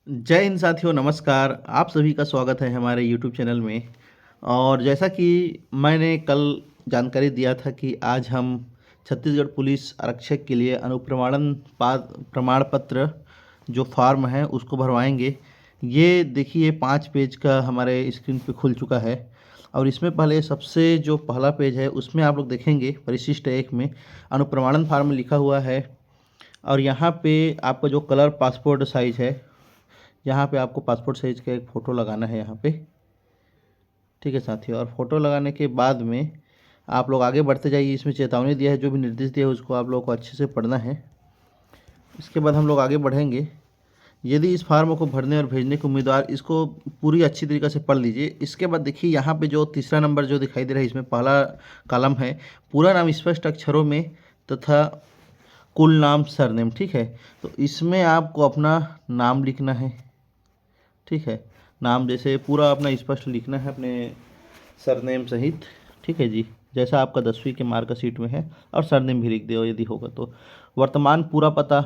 जय हिंद साथियों, नमस्कार। आप सभी का स्वागत है हमारे यूट्यूब चैनल में। और जैसा कि मैंने कल जानकारी दिया था कि आज हम छत्तीसगढ़ पुलिस आरक्षक के लिए अनुप्रमाणन प्रमाण पत्र जो फॉर्म है उसको भरवाएंगे। ये देखिए 5 पेज का हमारे स्क्रीन पे खुल चुका है। और इसमें पहले सबसे जो पहला पेज है उसमें आप लोग देखेंगे परिशिष्ट 1 में अनुप्रमाणन फॉर्म लिखा हुआ है। और यहाँ पे आपका जो कलर पासपोर्ट साइज है, यहाँ पे आपको पासपोर्ट साइज़ का एक फ़ोटो लगाना है यहाँ पे। ठीक है साथियों, और फ़ोटो लगाने के बाद में आप लोग आगे बढ़ते जाइए। इसमें चेतावनी दिया है, जो भी निर्देश दिया है उसको आप लोगों को अच्छे से पढ़ना है। इसके बाद हम लोग आगे बढ़ेंगे। यदि इस फार्म को भरने और भेजने के उम्मीदवार इसको पूरी अच्छी तरीके से पढ़ लीजिए। इसके बाद देखिए यहाँ पे जो तीसरा नंबर जो दिखाई दे रहा है, इसमें पहला कॉलम है पूरा नाम स्पष्ट अक्षरों में तथा कुल नाम सरनेम। ठीक है, तो इसमें आपको अपना नाम लिखना है। ठीक है, नाम जैसे पूरा अपना स्पष्ट लिखना है अपने सरनेम सहित। ठीक है जी, जैसा आपका 10वीं के मार्कशीट में है, और सरनेम भी लिख दो यदि होगा तो। वर्तमान पूरा पता,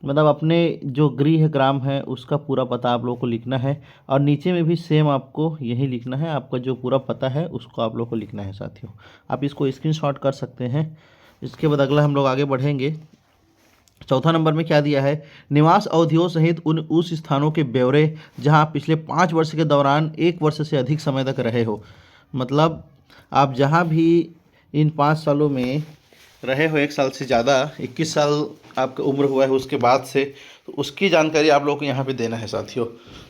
मतलब अपने जो गृह ग्राम है उसका पूरा पता आप लोगों को लिखना है। और नीचे में भी सेम आपको यही लिखना है, आपका जो पूरा पता है उसको आप लोगों को लिखना है साथियों। आप इसको स्क्रीनशॉट कर सकते हैं। इसके बाद अगला हम लोग आगे बढ़ेंगे। चौथा नंबर में क्या दिया है, निवास अवधियों सहित उस स्थानों के ब्यौरे जहां आप पिछले 5 वर्ष के दौरान 1 वर्ष से अधिक समय तक रहे हो। मतलब आप जहां भी इन 5 सालों में रहे हो, 1 साल से ज़्यादा, 21 साल आपका उम्र हुआ है उसके बाद से, तो उसकी जानकारी आप लोगों को यहाँ पे देना है साथियों।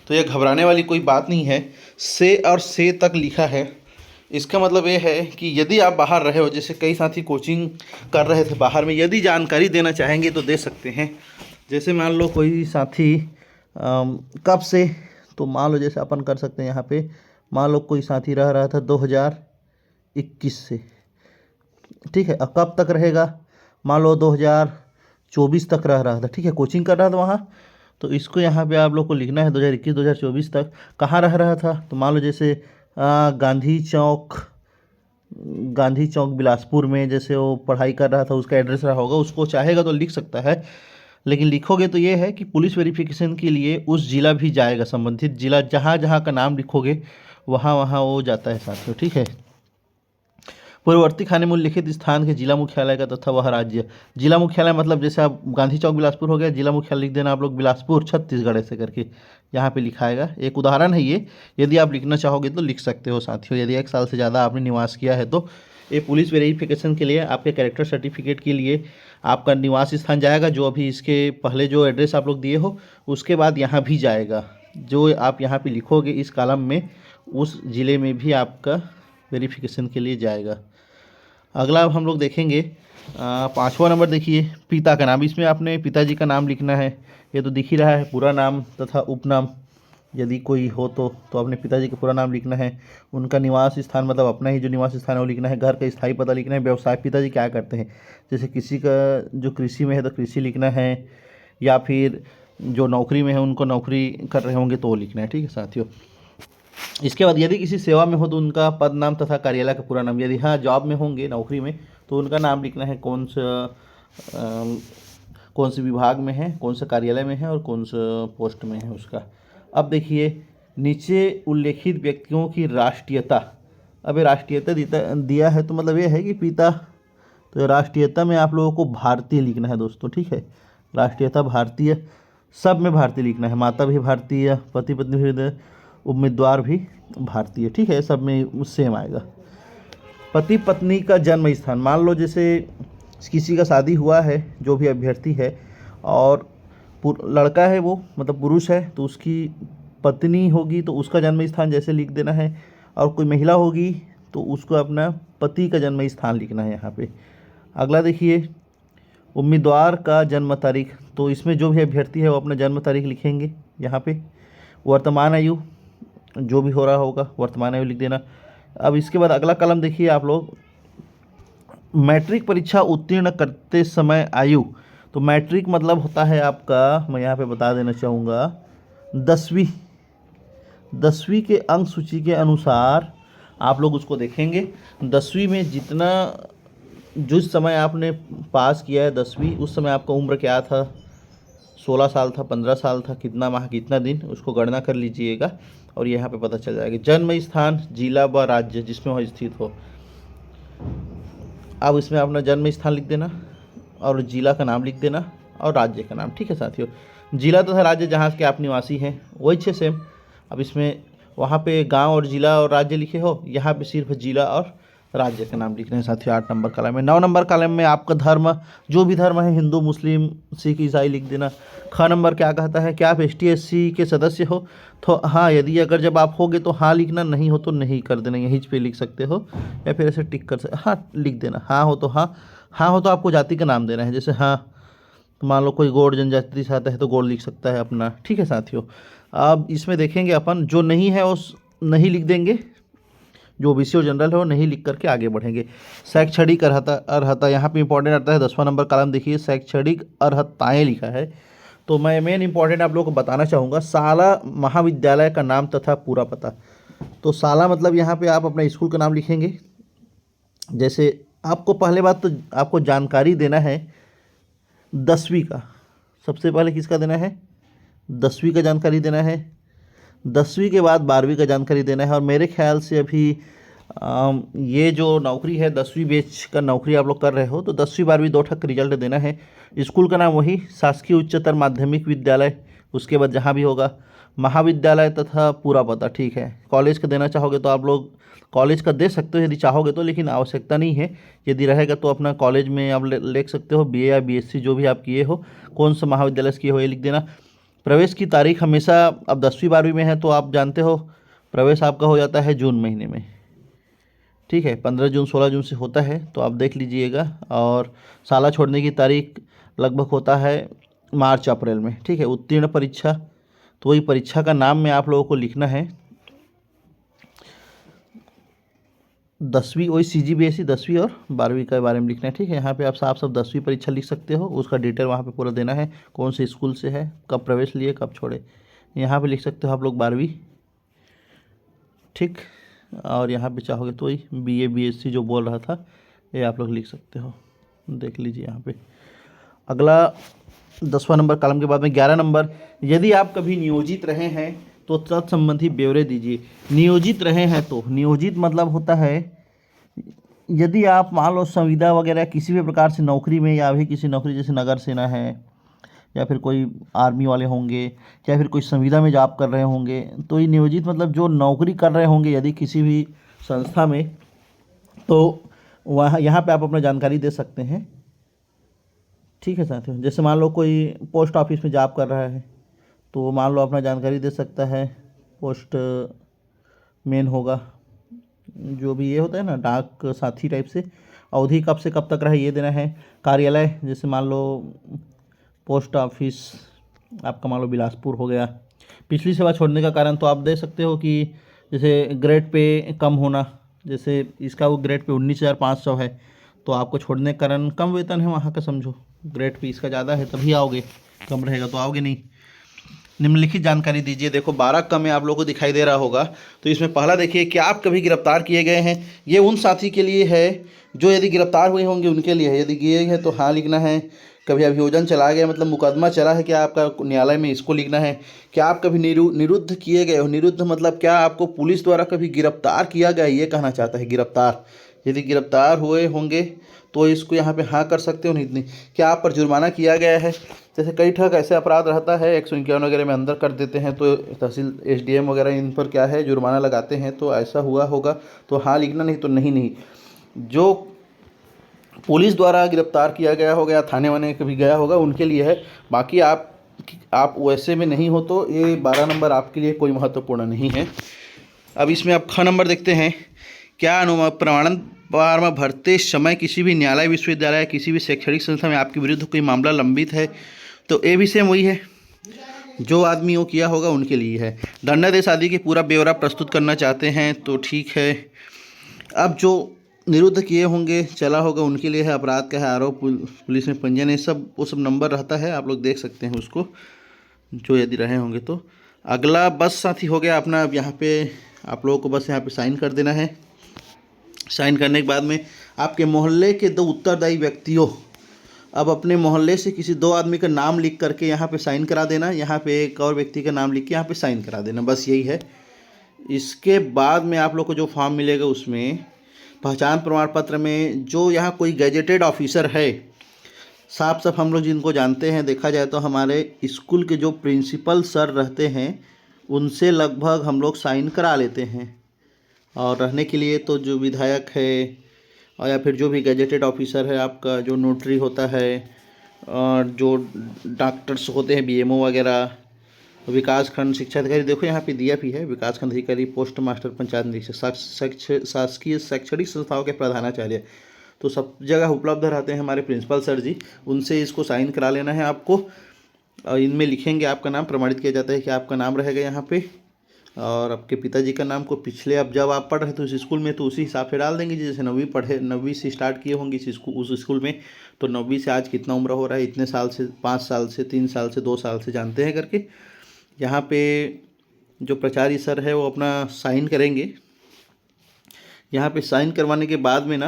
तो ये घबराने वाली कोई बात नहीं है। से और से तक लिखा है। इसका मतलब ये है कि यदि आप बाहर रहे हो, जैसे कई साथी कोचिंग कर रहे थे बाहर में, यदि जानकारी देना चाहेंगे तो दे सकते हैं। जैसे मान लो कोई साथी कब से, तो मान लो जैसे अपन कर सकते हैं यहाँ पे, मान लो कोई साथी रह रहा था 2021 से। ठीक है, अब कब तक रहेगा, मान लो 2024 तक रह रहा था। ठीक है, कोचिंग कर रहा था वहाँ, तो इसको यहाँ पे आप लोग को लिखना है 2021 2024 तक कहाँ रह रहा था। तो मान लो जैसे गांधी चौक बिलासपुर में जैसे वो पढ़ाई कर रहा था, उसका एड्रेस रहा होगा, उसको चाहेगा तो लिख सकता है। लेकिन लिखोगे तो ये है कि पुलिस वेरिफिकेशन के लिए उस जिला भी जाएगा, संबंधित जिला जहाँ जहाँ का नाम लिखोगे वहाँ वहाँ वो जाता है साथियों। ठीक है, पूर्ववर्ती खाने में उल्लिखित स्थान के जिला मुख्यालय का तथा वह राज्य। जिला मुख्यालय मतलब जैसे आप गांधी चौक बिलासपुर हो गया, जिला मुख्यालय लिख देना आप लोग बिलासपुर छत्तीसगढ़ ऐसे करके यहाँ पे लिखाएगा। एक उदाहरण है ये, यदि आप लिखना चाहोगे तो लिख सकते हो साथियों। यदि 1 साल से ज़्यादा आपने निवास किया है तो ये पुलिस वेरिफिकेशन के लिए, आपके कैरेक्टर सर्टिफिकेट के लिए आपका निवास स्थान जाएगा, जो अभी इसके पहले जो एड्रेस आप लोग दिए हो उसके बाद यहाँ भी जाएगा। जो आप यहाँ पे लिखोगे इस कॉलम में, उस ज़िले में भी आपका वेरिफिकेशन के लिए जाएगा। अगला अब हम लोग देखेंगे 5वां नंबर। देखिए पिता का नाम, इसमें आपने पिताजी का नाम लिखना है। ये तो दिख ही रहा है, पूरा नाम तथा उपनाम यदि कोई हो तो अपने पिताजी का पूरा नाम लिखना है। उनका निवास स्थान मतलब अपना ही जो निवास स्थान है वो लिखना है। घर का स्थायी पता लिखना है। व्यवसाय पिताजी क्या करते हैं, जैसे किसी का जो कृषि में है तो कृषि लिखना है, या फिर जो नौकरी में है उनको नौकरी कर रहे होंगे तो वो लिखना है। ठीक है साथियों, इसके बाद यदि किसी सेवा में हो तो उनका पद नाम तथा कार्यालय का पूरा नाम। यदि हाँ जॉब में होंगे, नौकरी में, तो उनका नाम लिखना है, कौन से विभाग में है, कौन सा कार्यालय में है और कौन सा पोस्ट में है उसका। अब देखिए नीचे उल्लेखित व्यक्तियों की राष्ट्रीयता। अब ये राष्ट्रीयता दिया है तो मतलब ये है कि पिता, तो राष्ट्रीयता में आप लोगों को भारतीय लिखना है दोस्तों। ठीक है, राष्ट्रीयता भारतीय, सब में भारतीय लिखना है। माता भी भारतीय, पति पत्नी भी, उम्मीदवार भी भारतीय। ठीक है, सब में सेम आएगा। पति पत्नी का जन्म स्थान, मान लो जैसे किसी का शादी हुआ है, जो भी अभ्यर्थी है, और लड़का है वो, मतलब पुरुष है, तो उसकी पत्नी होगी तो उसका जन्म स्थान जैसे लिख देना है। और कोई महिला होगी तो उसको अपना पति का जन्म स्थान लिखना है यहाँ पे। अगला देखिए उम्मीदवार का जन्म तारीख, तो इसमें जो भी अभ्यर्थी है वो अपना जन्म तारीख लिखेंगे यहाँ पे। वर्तमान आयु, जो भी हो रहा होगा वर्तमान आयु लिख देना। अब इसके बाद अगला कलम देखिए आप लोग, मैट्रिक परीक्षा उत्तीर्ण करते समय आयु। तो मैट्रिक मतलब होता है आपका, मैं यहाँ पे बता देना चाहूँगा, 10वीं के अंक सूची के अनुसार आप लोग उसको देखेंगे। 10वीं में जितना, जिस समय आपने पास किया है 10वीं, उस समय आपका उम्र क्या था, 16 साल था, 15 साल था, कितना माह, कितना दिन, उसको गणना कर लीजिएगा और यहाँ पे पता चल जाएगा। जन्म स्थान, जिला व राज्य जिसमें वह स्थित हो। अब इसमें अपना जन्म स्थान लिख देना और जिला का नाम लिख देना और राज्य का नाम। ठीक है साथियों, जिला तथा राज्य जहाँ के आप निवासी हैं वही छे सेम। अब इसमें वहाँ पे गांव और जिला और राज्य लिखे हो, यहाँ पे सिर्फ जिला और राज्य का नाम लिखना है साथियों। 8 नंबर कॉलम में। 9 नंबर कॉलम में आपका धर्म, जो भी धर्म है, हिंदू, मुस्लिम, सिख, ईसाई लिख देना। ख नंबर क्या कहता है कि आप ST SC के सदस्य हो तो हाँ, यदि अगर जब आप होगे तो हाँ लिखना, नहीं हो तो नहीं कर देना, यहीं पे लिख सकते हो या फिर ऐसे टिक कर सकते, हाँ लिख देना। हाँ हो तो हाँ, हाँ हो तो आपको जाति का नाम देना है। जैसे हाँ, तो मान लो कोई गौड़ जनजाति से आता है तो गौड़ लिख सकता है अपना। ठीक है साथियों, अब इसमें देखेंगे अपन, जो नहीं है उस नहीं लिख देंगे, जो OBC और जनरल है वो नहीं लिख करके आगे बढ़ेंगे। शैक्षणिक अर्हता, अर्हता यहाँ पे इंपॉर्टेंट आता है। 10वां नंबर कॉलम देखिए, शैक्षणिक अर्हताएँ लिखा है। तो मैं मेन इंपॉर्टेंट आप लोगों को बताना चाहूँगा, शाला महाविद्यालय का नाम तथा पूरा पता। तो शाला मतलब यहाँ पे आप अपना स्कूल का नाम लिखेंगे। जैसे आपको पहले बात तो आपको जानकारी देना है 10वीं का, सबसे पहले किसका देना है, 10वीं का जानकारी देना है। 10वीं के बाद 12वीं का जानकारी देना है। और मेरे ख्याल से अभी ये जो नौकरी है 10वीं बैच का नौकरी आप लोग कर रहे हो तो 10वीं 12वीं 2 ठक रिजल्ट देना है। स्कूल का नाम वही शासकीय उच्चतर माध्यमिक विद्यालय, उसके बाद जहाँ भी होगा महाविद्यालय तथा पूरा पता। ठीक है, कॉलेज का देना चाहोगे तो आप लोग कॉलेज का दे सकते हो यदि चाहोगे तो, लेकिन आवश्यकता नहीं है। यदि रहेगा तो अपना कॉलेज में आप लिख सकते हो, BA या BSc जो भी आप किए हो, कौन सा महाविद्यालय से किए हो ये लिख देना। प्रवेश की तारीख हमेशा, अब 10वीं 12वीं में है तो आप जानते हो प्रवेश आपका हो जाता है जून महीने में। ठीक है, 15 जून 16 जून से होता है, तो आप देख लीजिएगा। और शाला छोड़ने की तारीख लगभग होता है मार्च अप्रैल में। ठीक है, उत्तीर्ण परीक्षा, तो वही परीक्षा का नाम में आप लोगों को लिखना है 10वीं, वही CGBSE 10वीं और 12वीं के बारे में लिखना है। ठीक है, यहाँ पे आप साफ साफ 10वीं परीक्षा लिख सकते हो, उसका डिटेल वहाँ पे पूरा देना है, कौन से स्कूल से है, कब प्रवेश लिए, कब छोड़े। यहाँ पे लिख सकते हो आप लोग 12वीं। ठीक, और यहाँ पे चाहोगे तो वही BA BSc जो बोल रहा था ये आप लोग लिख सकते हो, देख लीजिए यहाँ पे। अगला 10वां नंबर कॉलम के बाद में 11 नंबर, यदि आप कभी नियोजित रहे हैं तो तत्संबंधी ब्यौरे दीजिए। नियोजित रहे हैं तो, नियोजित मतलब होता है यदि आप मान लो संविदा वगैरह किसी भी प्रकार से नौकरी में, या भी किसी नौकरी जैसे नगर सेना है, या फिर कोई आर्मी वाले होंगे, या फिर कोई संविदा में जॉब कर रहे होंगे, तो ये नियोजित मतलब जो नौकरी कर रहे होंगे यदि किसी भी संस्था में, तो वहाँ यहाँ पे आप अपना जानकारी दे सकते हैं। ठीक है साथियों, जैसे मान लो कोई पोस्ट ऑफिस में जॉब कर रहा है तो मान लो अपना जानकारी दे सकता है, पोस्ट मेन होगा, जो भी ये होता है ना डाक साथी टाइप से, अवधि कब से कब तक रहे ये देना है। कार्यालय, जैसे मान लो पोस्ट ऑफिस आपका मान लो बिलासपुर हो गया। पिछली सेवा छोड़ने का कारण तो आप दे सकते हो कि जैसे ग्रेड पे कम होना, जैसे इसका वो ग्रेड पे 19,500 है तो आपको छोड़ने के कारण कम वेतन है वहाँ का, समझो ग्रेड पे इसका ज़्यादा है तभी आओगे, कम रहेगा तो आओगे नहीं। निम्नलिखित जानकारी दीजिए। देखो 12 क में आप लोगों को दिखाई दे रहा होगा, तो इसमें पहला देखिए कि आप कभी गिरफ्तार किए गए हैं। ये उन साथी के लिए है जो यदि गिरफ्तार हुए होंगे उनके लिए है, यदि किए हैं तो हाँ लिखना है। कभी अभियोजन चला गया मतलब मुकदमा चला है क्या आपका न्यायालय में, इसको लिखना है। क्या आप कभी निरुद्ध किए गए हो, निरुद्ध मतलब क्या आपको पुलिस द्वारा कभी गिरफ्तार किया गया, ये कहना चाहता है गिरफ्तार। यदि गिरफ्तार हुए होंगे तो इसको यहाँ पे हाँ कर सकते हो, नहीं। क्या आप पर जुर्माना किया गया है, जैसे कई ठग ऐसे अपराध रहता है 151 वगैरह में अंदर कर देते हैं, तो तहसील SDM वगैरह इन पर क्या है जुर्माना लगाते हैं, तो ऐसा हुआ होगा तो हाँ लिखना, नहीं तो नहीं। जो पुलिस द्वारा गिरफ्तार किया गया होगा या थाने वाने कभी गया होगा उनके लिए है। बाकी आप वैसे में नहीं हो तो ये 12 नंबर आपके लिए कोई महत्वपूर्ण नहीं है। अब इसमें आप ख नंबर देखते हैं, क्या प्रमाणन पत्र में भरते समय किसी भी न्यायालय, विश्वविद्यालय या किसी भी शैक्षणिक संस्था में आपके विरुद्ध कोई मामला लंबित है, तो ये भी सेम वही है जो आदमी वो किया होगा उनके लिए है। दंडादेश आदि के पूरा ब्यौरा प्रस्तुत करना चाहते हैं तो ठीक है। अब जो निरुद्ध किए होंगे चला होगा उनके लिए है, अपराध का है, आरोप पुलिस में पंजीयन, ये सब वो सब नंबर रहता है, आप लोग देख सकते हैं उसको जो यदि रहे होंगे तो। अगला बस साथी हो गया अपना। अब यहाँ पे आप लोगों को बस यहाँ पे साइन कर देना है। साइन करने के बाद में आपके मोहल्ले के 2 उत्तरदायी व्यक्तियों अब अपने मोहल्ले से किसी 2 आदमी का नाम लिख करके यहाँ पे साइन करा देना, यहाँ पे एक और व्यक्ति का नाम लिख के यहाँ पे साइन करा देना, बस यही है। इसके बाद में आप लोग को जो फॉर्म मिलेगा उसमें पहचान प्रमाण पत्र में जो यहाँ कोई गैजेटेड ऑफिसर है, साफ साफ हम लोग जिनको जानते हैं, देखा जाए तो हमारे स्कूल के जो प्रिंसिपल सर रहते हैं उनसे लगभग हम लोग साइन करा लेते हैं। और रहने के लिए तो जो विधायक है और या फिर जो भी गैजेटेड ऑफिसर है आपका, जो नोटरी होता है और जो डॉक्टर्स होते हैं, बीएमओ वगैरह, विकास खंड शिक्षा अधिकारी, देखो यहाँ पे दिया भी है, विकास खंड अधिकारी, पोस्ट मास्टर, पंचायत निरीक्षक, शासकीय शैक्षणिक संस्थाओं के प्रधानाचार्य, तो सब जगह उपलब्ध रहते हैं हमारे प्रिंसिपल सर जी। उनसे इसको साइन करा लेना है आपको। और इनमें लिखेंगे आपका नाम, प्रमाणित किया जाता है कि आपका नाम रहेगा यहाँ पे, और आपके पिताजी का नाम को पिछले, अब जब आप पढ़ रहे थे उस स्कूल में तो उसी हिसाब से डाल देंगे। जैसे 9वीं से स्टार्ट किए होंगे उस स्कूल में, तो 9वीं से आज कितना उम्र हो रहा है, इतने साल से, 5 साल से, 3 साल से, 2 साल से जानते हैं करके। यहाँ पे जो प्राचार्य सर है वो अपना साइन करेंगे। यहाँ पे साइन करवाने के बाद में ना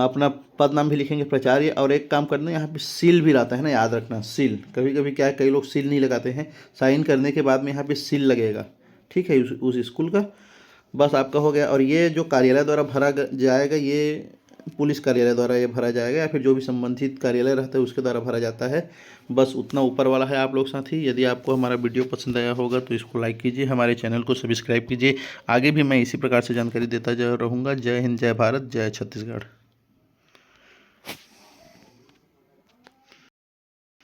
अपना पद नाम भी लिखेंगे प्राचार्य। और एक काम करना, यहाँ पे सील भी रहता है ना, याद रखना सील। कभी कभी क्या है, कई लोग सील नहीं लगाते हैं, साइन करने के बाद में यहाँ पे सील लगेगा, ठीक है, उस स्कूल का। बस आपका हो गया। और ये जो कार्यालय द्वारा भरा जाएगा, ये पुलिस कार्यालय द्वारा ये भरा जाएगा या फिर जो भी संबंधित कार्यालय रहता है उसके द्वारा भरा जाता है। बस उतना ऊपर वाला है आप लोग साथी। यदि आपको हमारा वीडियो पसंद आया होगा तो इसको लाइक कीजिए, हमारे चैनल को सब्सक्राइब कीजिए। आगे भी मैं इसी प्रकार से जानकारी देता जा रहूँगा। जय हिंद, जय भारत, जय छत्तीसगढ़।